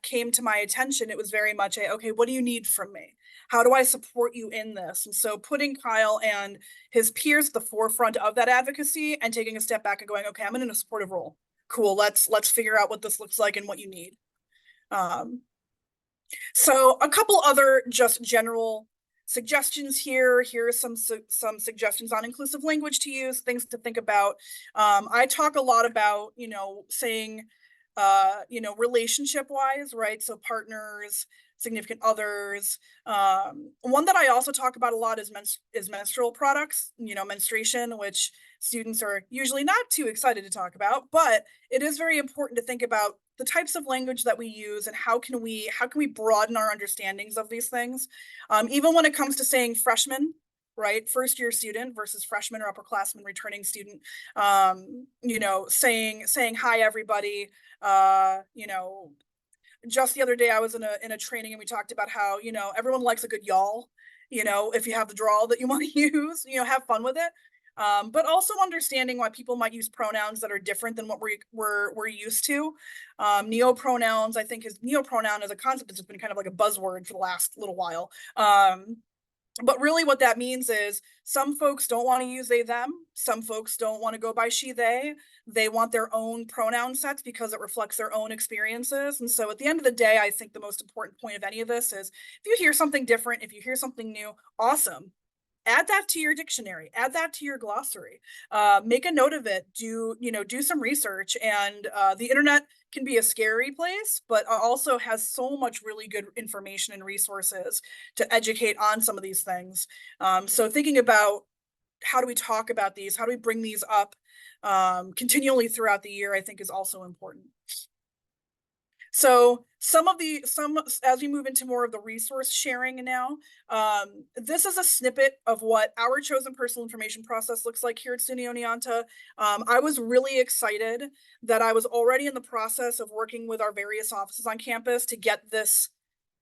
came to my attention, it was very much okay, what do you need from me? How do I support you in this? And so putting Kyle and his peers at the forefront of that advocacy and taking a step back and going, okay, I'm in a supportive role. Cool. Let's figure out what this looks like and what you need. So a couple other just general suggestions here. Here are some suggestions on inclusive language to use, things to think about. I talk a lot about, saying, relationship wise, right? So partners, significant others. One that I also talk about a lot is menstrual products, menstruation, which students are usually not too excited to talk about, but it is very important to think about the types of language that we use and how can we broaden our understandings of these things. Even when it comes to saying freshman, right? First year student versus freshman or upperclassman returning student, saying hi, everybody, just the other day I was in a training and we talked about how, everyone likes a good y'all, if you have the drawl that you want to use, have fun with it. But also understanding why people might use pronouns that are different than what we're used to. Neopronouns, I think neopronoun as a concept has been kind of like a buzzword for the last little while. But really what that means is some folks don't want to use they, them. Some folks don't want to go by she, they. They want their own pronoun sets because it reflects their own experiences. And so at the end of the day, I think the most important point of any of this is if you hear something different, if you hear something new, awesome. Add that to your dictionary, add that to your glossary, make a note of it, do some research. And the internet can be a scary place, but also has so much really good information and resources to educate on some of these things. So thinking about how do we talk about these, how do we bring these up continually throughout the year, I think is also important. So as we move into more of the resource sharing now, this is a snippet of what our chosen personal information process looks like here at SUNY Oneonta. I was really excited that I was already in the process of working with our various offices on campus to get this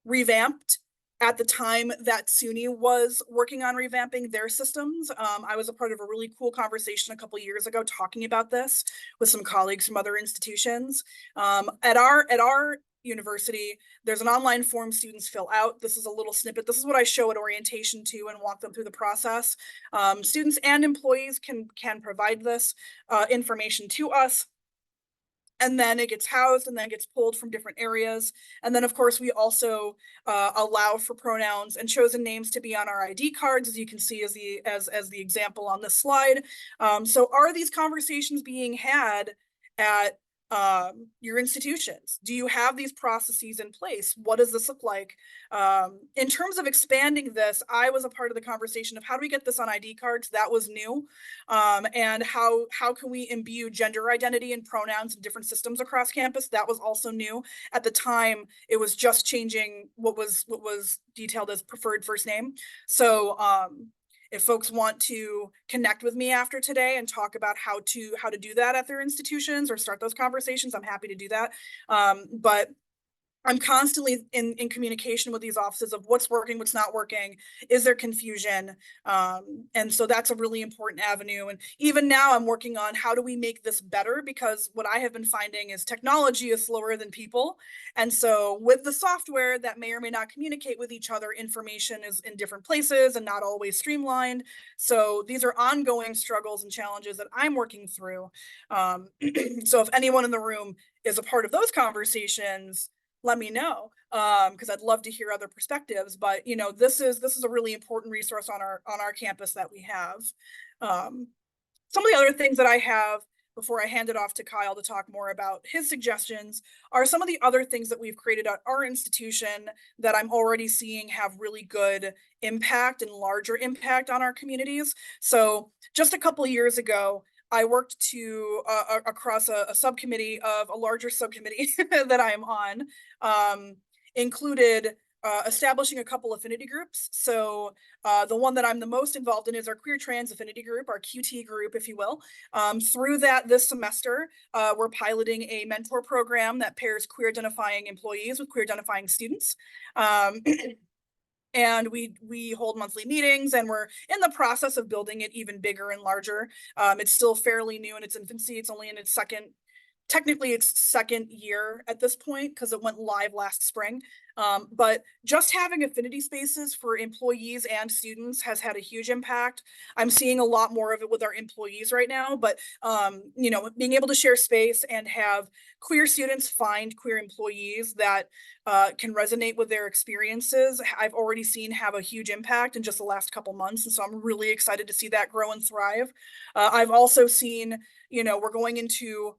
revamped at the time that SUNY was working on revamping their systems. I was a part of a really cool conversation a couple of years ago talking about this with some colleagues from other institutions. At our university, there's an online form students fill out. This is a little snippet. This is what I show at orientation too and walk them through the process. Students and employees can provide this information to us. And then it gets housed and then gets pulled from different areas. And then of course, we also allow for pronouns and chosen names to be on our ID cards, as you can see as the example on this slide. So are these conversations being had at your institutions? Do you have these processes in place? What does this look like? In terms of expanding this, I was a part of the conversation of how do we get this on ID cards? That was new. And how can we imbue gender identity and pronouns in different systems across campus? That was also new. At the time, it was just changing what was detailed as preferred first name. So if folks want to connect with me after today and talk about how to do that at their institutions or start those conversations, I'm happy to do that. But I'm constantly in communication with these offices of what's working, what's not working, is there confusion? And so that's a really important avenue. And even now I'm working on how do we make this better, because what I have been finding is technology is slower than people. And so with the software that may or may not communicate with each other, information is in different places and not always streamlined. So these are ongoing struggles and challenges that I'm working through. So if anyone in the room is a part of those conversations, let me know, because I'd love to hear other perspectives. But this is a really important resource on our campus that we have. Some of the other things that I have before I hand it off to Kyle to talk more about his suggestions are some of the other things that we've created at our institution that I'm already seeing have really good impact and larger impact on our communities. So just a couple of years ago, I worked across a subcommittee of a larger subcommittee that I'm on, included establishing a couple affinity groups. So the one that I'm the most involved in is our queer trans affinity group, our QT group, if you will. Through that this semester, we're piloting a mentor program that pairs queer identifying employees with queer identifying students. And we hold monthly meetings, and we're in the process of building it even bigger and larger. It's still fairly new in its infancy. It's only in its technically its second year at this point because it went live last spring. But just having affinity spaces for employees and students has had a huge impact. I'm seeing a lot more of it with our employees right now, but being able to share space and have queer students find queer employees that can resonate with their experiences, I've already seen have a huge impact in just the last couple months. And so I'm really excited to see that grow and thrive. I've also seen, we're going into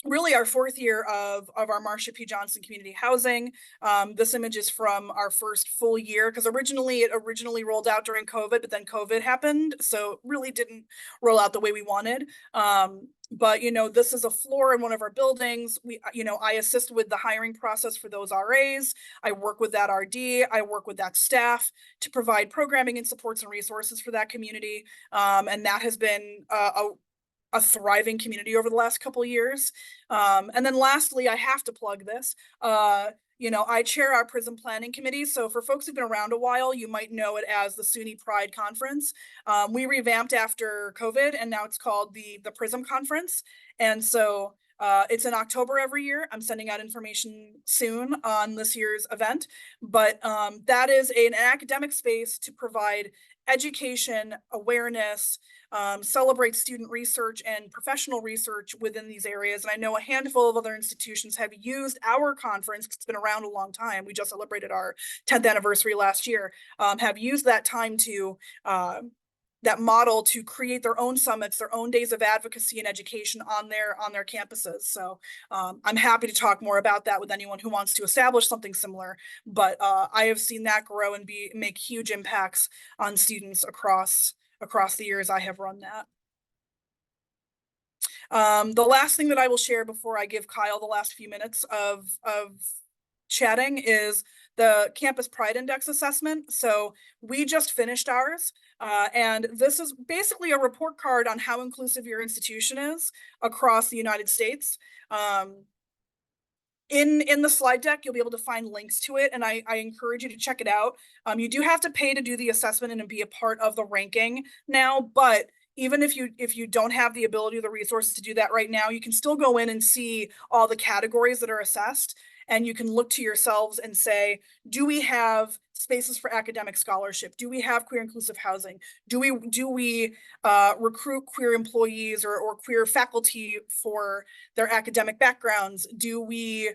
really our fourth year of our Marsha P. Johnson community housing. This image is from our first full year, because it originally rolled out during COVID, but then COVID happened. So it really didn't roll out the way we wanted. But this is a floor in one of our buildings. I assist with the hiring process for those RAs. I work with that RD. I work with that staff to provide programming and supports and resources for that community. And that has been a thriving community over the last couple of years. And then lastly, I have to plug this. I chair our PRISM planning committee. So for folks who've been around a while, you might know it as the SUNY Pride Conference. We revamped after COVID, and now it's called the PRISM Conference. And so It's in October every year. I'm sending out information soon on this year's event, but that is an academic space to provide education, awareness, celebrate student research and professional research within these areas. And I know a handful of other institutions have used our conference, 'cause it's been around a long time. We just celebrated our 10th anniversary last year, have used that time to that model to create their own summits, their own days of advocacy and education on their campuses. So I'm happy to talk more about that with anyone who wants to establish something similar. But I have seen that grow and make huge impacts on students across the years I have run that. The last thing that I will share before I give Kyle the last few minutes of chatting is the Campus Pride Index assessment. So we just finished ours, and this is basically a report card on how inclusive your institution is across the United States. In the slide deck, you'll be able to find links to it, and I encourage you to check it out. You do have to pay to do the assessment and be a part of the ranking now, but even if you don't have the ability or the resources to do that right now, you can still go in and see all the categories that are assessed, and you can look to yourselves and say, do we have spaces for academic scholarship? Do we have queer inclusive housing? Do we recruit queer employees or queer faculty for their academic backgrounds? Do we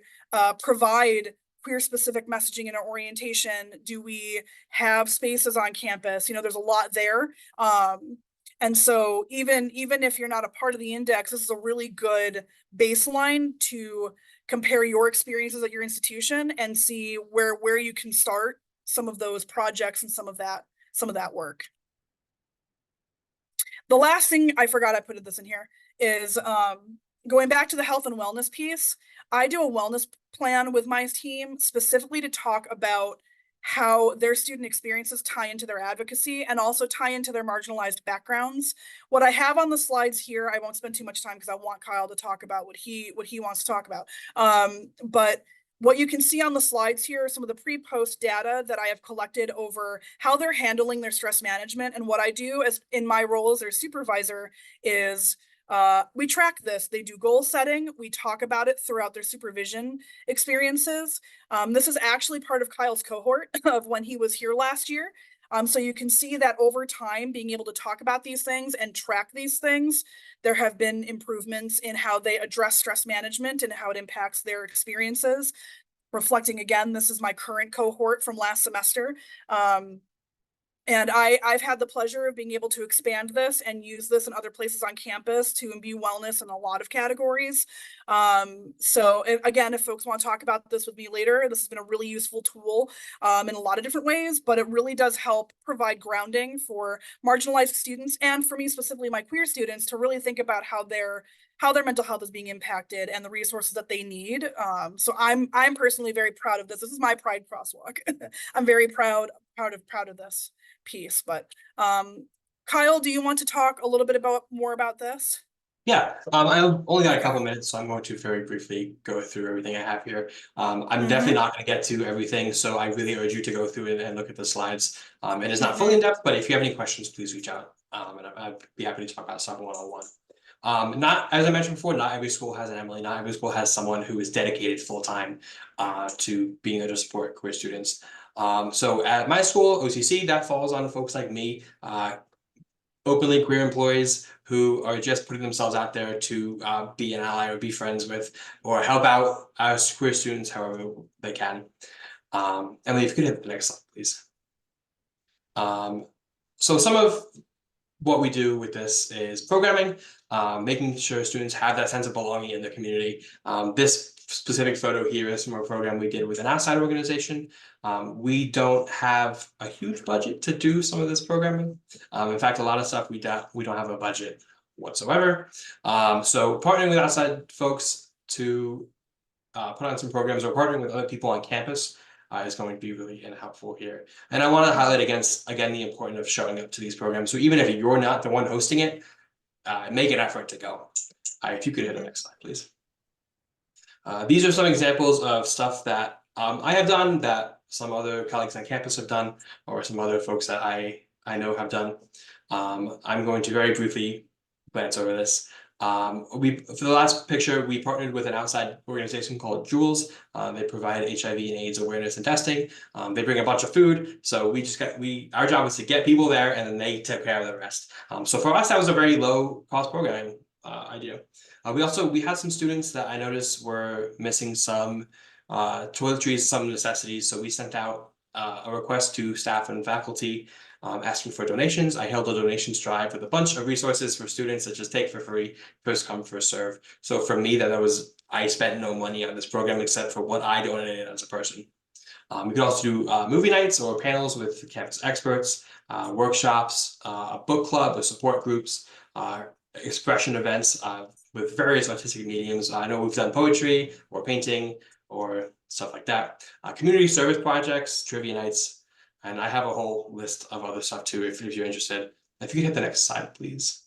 provide queer specific messaging in our orientation? Do we have spaces on campus? There's a lot there. And so even if you're not a part of the index, this is a really good baseline to compare your experiences at your institution and see where you can start some of those projects and some of that work. The last thing I forgot I put this in here is going back to the health and wellness piece. I do a wellness plan with my team specifically to talk about how their student experiences tie into their advocacy and also tie into their marginalized backgrounds. What I have on the slides here, I won't spend too much time because I want Kyle to talk about what he wants to talk about. But what you can see on the slides here are some of the pre-post data that I have collected over how they're handling their stress management. And what I do as in my role as their supervisor is we track this. They do goal setting. We talk about it throughout their supervision experiences. This is actually part of Kyle's cohort of when he was here last year. So you can see that over time, being able to talk about these things and track these things, there have been improvements in how they address stress management and how it impacts their experiences. Reflecting again, this is my current cohort from last semester. And I've had the pleasure of being able to expand this and use this in other places on campus to imbue wellness in a lot of categories. So again, if folks want to talk about this with me later, this has been a really useful tool in a lot of different ways, but it really does help provide grounding for marginalized students and for me specifically my queer students to really think about how their mental health is being impacted and the resources that they need. So I'm personally very proud of this. This is my pride crosswalk. I'm very proud of this piece. But Kyle, do you want to talk a little bit more about this? Yeah, I've only got a couple minutes, so I'm going to very briefly go through everything I have here. I'm definitely not going to get to everything, so I really urge you to go through it and look at the slides. It is not fully in depth, but if you have any questions, please reach out, and I'd be happy to talk about stuff one-on-one. Not, as I mentioned before, not every school has an Emily. Not every school has someone who is dedicated full-time to being there to support queer students. So at my school, OCC, that falls on folks like me, openly queer employees who are just putting themselves out there to be an ally or be friends with or help out as queer students however they can. Emily, if you could hit the next slide, please. So some of what we do with this is programming, making sure students have that sense of belonging in the community. This specific photo here is from a program we did with an outside organization. We don't have a huge budget to do some of this programming. In fact, a lot of stuff we don't have a budget whatsoever. So partnering with outside folks to put on some programs or partnering with other people on campus is going to be really helpful here. And I want to highlight again the importance of showing up to these programs. So even if you're not the one hosting it, make an effort to go. If you could hit the next slide, please. These are some examples of stuff that I have done that some other colleagues on campus have done, or some other folks that I know have done. I'm going to very briefly glance over this. For the last picture, we partnered with an outside organization called Jules. They provide HIV and AIDS awareness and testing. They bring a bunch of food. So our job was to get people there, and then they took care of the rest. So for us, that was a very low cost programming idea. We had some students that I noticed were missing some toiletries, some necessities. So we sent out a request to staff and faculty asking for donations. I held a donations drive with a bunch of resources for students that just take for free, first come, first serve. So for me, I spent no money on this program except for what I donated as a person. We could also do movie nights or panels with campus experts, workshops, a book club with support groups, expression events with various artistic mediums. I know we've done poetry or painting or stuff like that. Community service projects, trivia nights, and I have a whole list of other stuff too, if you're interested. If you could hit the next slide, please.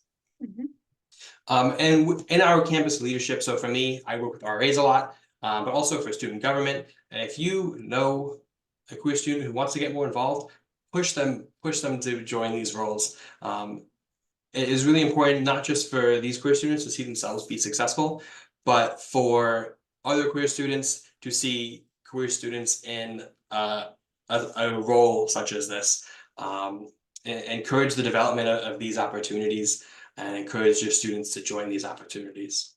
And in our campus leadership, so for me, I work with RAs a lot, but also for student government. And if you know a queer student who wants to get more involved, push them to join these roles. It is really important, not just for these queer students to see themselves be successful, but for other queer students to see queer students in a role such as this. Encourage the development of these opportunities and encourage your students to join these opportunities.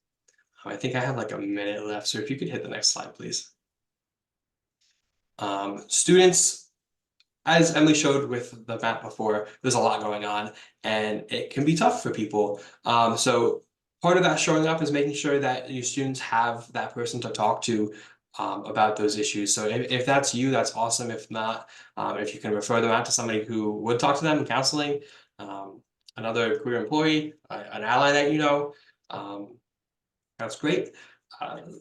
I think I have like a minute left, so if you could hit the next slide, please. Students, as Emily showed with the map before, there's a lot going on and it can be tough for people. So part of that showing up is making sure that your students have that person to talk to about those issues. So if that's you, that's awesome. If not, if you can refer them out to somebody who would talk to them in counseling, another queer employee, an ally that you know, that's great.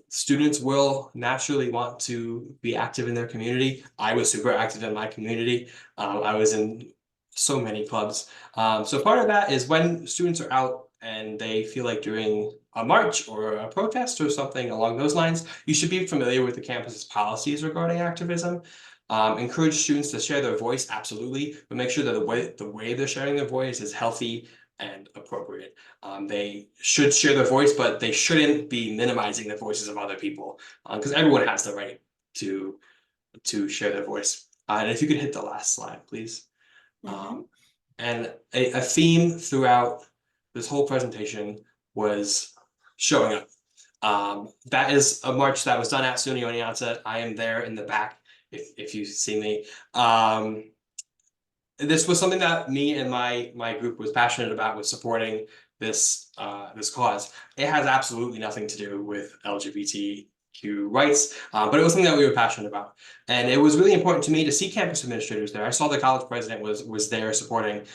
Students will naturally want to be active in their community. I was super active in my community. I was in so many clubs. So part of that is when students are out and they feel like doing a march or a protest or something along those lines, you should be familiar with the campus's policies regarding activism. Encourage students to share their voice, absolutely, but make sure that the way they're sharing their voice is healthy and appropriate. They should share their voice, but they shouldn't be minimizing the voices of other people, because everyone has the right to share their voice. And if you could hit the last slide, please. And a theme throughout this whole presentation was showing up. That is a march that was done at SUNY Oneonta. I am there in the back if you see me. This was something that me and my group was passionate about, was supporting this cause. It has absolutely nothing to do with LGBTQ rights, but it was something that we were passionate about. And it was really important to me to see campus administrators there. I saw the college president was there supporting.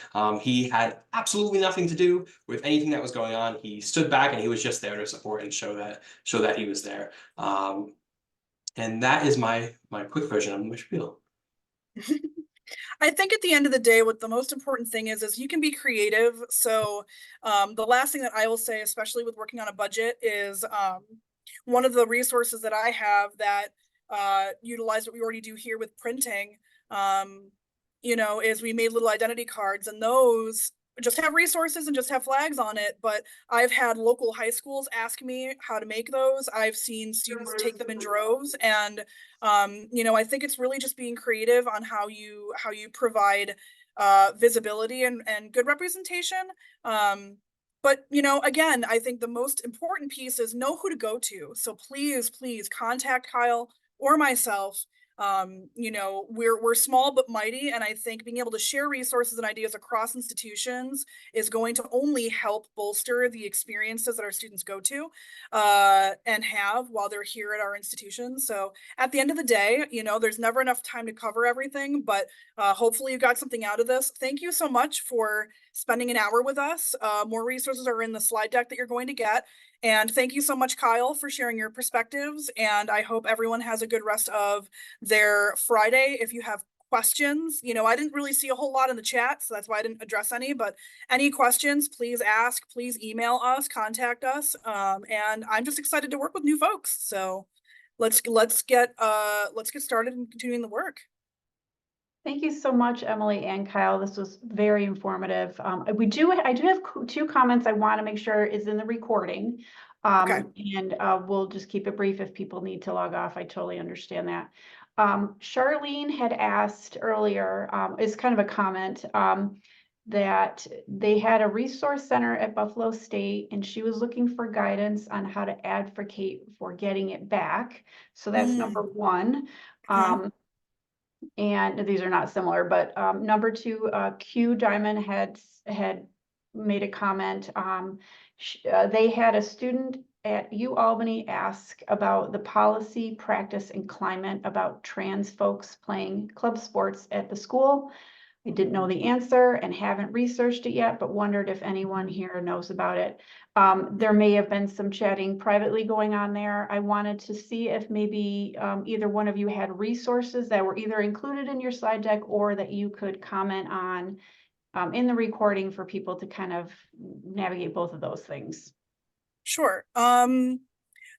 He had absolutely nothing to do with anything that was going on. He stood back and he was just there to support and show that he was there. And that is my quick version of my spiel. I think at the end of the day, what the most important thing is you can be creative. So the last thing that I will say, especially with working on a budget, is one of the resources that I have that utilize what we already do here with printing, is we made little identity cards, and those just have resources and just have flags on it. But I've had local high schools ask me how to make those. I've seen students take them in droves, and I think it's really just being creative on how you provide visibility and good representation. But again, I think the most important piece is know who to go to. So please contact Kyle or myself. We're small but mighty, and I think being able to share resources and ideas across institutions is going to only help bolster the experiences that our students go to and have while they're here at our institutions. So at the end of the day, there's never enough time to cover everything, but hopefully you got something out of this. Thank you so much for spending an hour with us. More resources are in the slide deck that you're going to get. And thank you so much, Kyle, for sharing your perspectives. And I hope everyone has a good rest of their Friday. If you have questions, I didn't really see a whole lot in the chat, so that's why I didn't address any, but any questions, please ask, please email us, contact us. And I'm just excited to work with new folks. So let's get started and continuing the work. Thank you so much, Emily and Kyle. This was very informative. I do have two comments I want to make sure is in the recording. Okay. And we'll just keep it brief if people need to log off. I totally understand that. Charlene had asked earlier, is kind of a comment, that they had a resource center at Buffalo State and she was looking for guidance on how to advocate for getting it back. So that's number one. And these are not similar, but number two, Q Diamond had made a comment. They had a student at U Albany ask about the policy, practice, and climate about trans folks playing club sports at the school. I didn't know the answer and haven't researched it yet, but wondered if anyone here knows about it. There may have been some chatting privately going on there. I wanted to see if maybe either one of you had resources that were either included in your slide deck or that you could comment on in the recording for people to kind of navigate both of those things. Sure.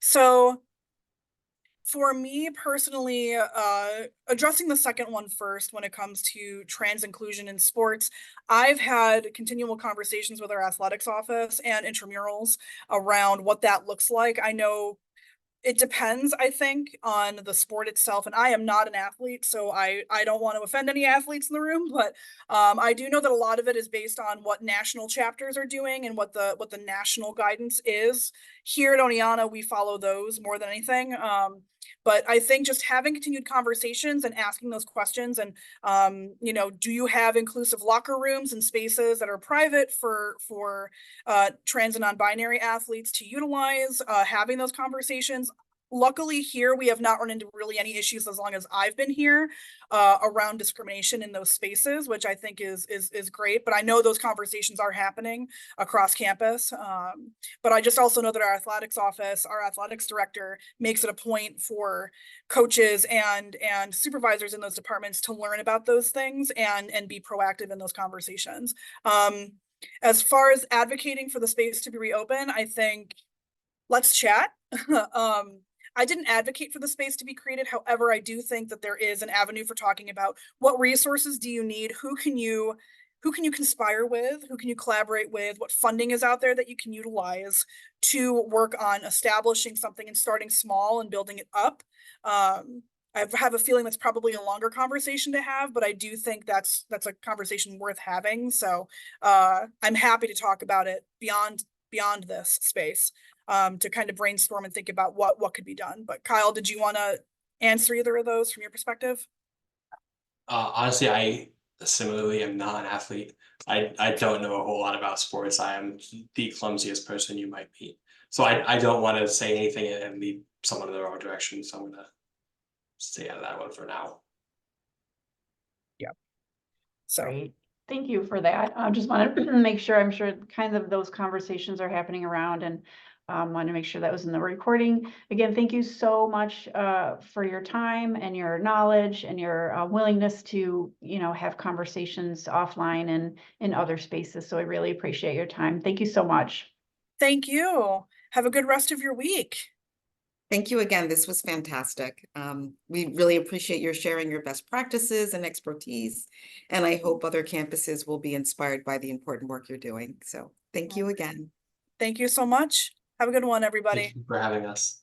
So for me personally, addressing the second one first when it comes to trans inclusion in sports, I've had continual conversations with our athletics office and intramurals around what that looks like. I know it depends, I think, on the sport itself. And I am not an athlete, so I don't want to offend any athletes in the room, but I do know that a lot of it is based on what national chapters are doing and what the national guidance is. Here at Oneonta, we follow those more than anything. But I think just having continued conversations and asking those questions and, you know, do you have inclusive locker rooms and spaces that are private for trans and non-binary athletes to utilize, having those conversations. Luckily here, we have not run into really any issues as long as I've been here around discrimination in those spaces, which I think is great. But I know those conversations are happening across campus. But I just also know that our athletics office, our athletics director makes it a point for coaches and supervisors in those departments to learn about those things and be proactive in those conversations. As far as advocating for the space to be reopened, I think let's chat. I didn't advocate for the space to be created. However, I do think that there is an avenue for talking about what resources do you need? Who can you conspire with? Who can you collaborate with? What funding is out there that you can utilize to work on establishing something and starting small and building it up? I have a feeling that's probably a longer conversation to have, but I do think that's a conversation worth having. So I'm happy to talk about it beyond this space. To kind of brainstorm and think about what could be done. But Kyle, did you want to answer either of those from your perspective? Honestly, I similarly am not an athlete. I don't know a whole lot about sports. I am the clumsiest person you might meet. So I don't want to say anything and lead someone in the wrong direction. So I'm gonna stay out of that one for now. Yeah. So Great. Thank you for that. I just wanted to make sure, I'm sure kind of those conversations are happening around and want to make sure that was in the recording. Again, thank you so much for your time and your knowledge and your willingness to, you know, have conversations offline and in other spaces. So I really appreciate your time. Thank you so much. thank you. Have a good rest of your week. Thank you again. This was fantastic. We really appreciate your sharing your best practices and expertise. And I hope other campuses will be inspired by the important work you're doing. So thank you again. Thank you so much. Have a good one, everybody. Thank you for having us.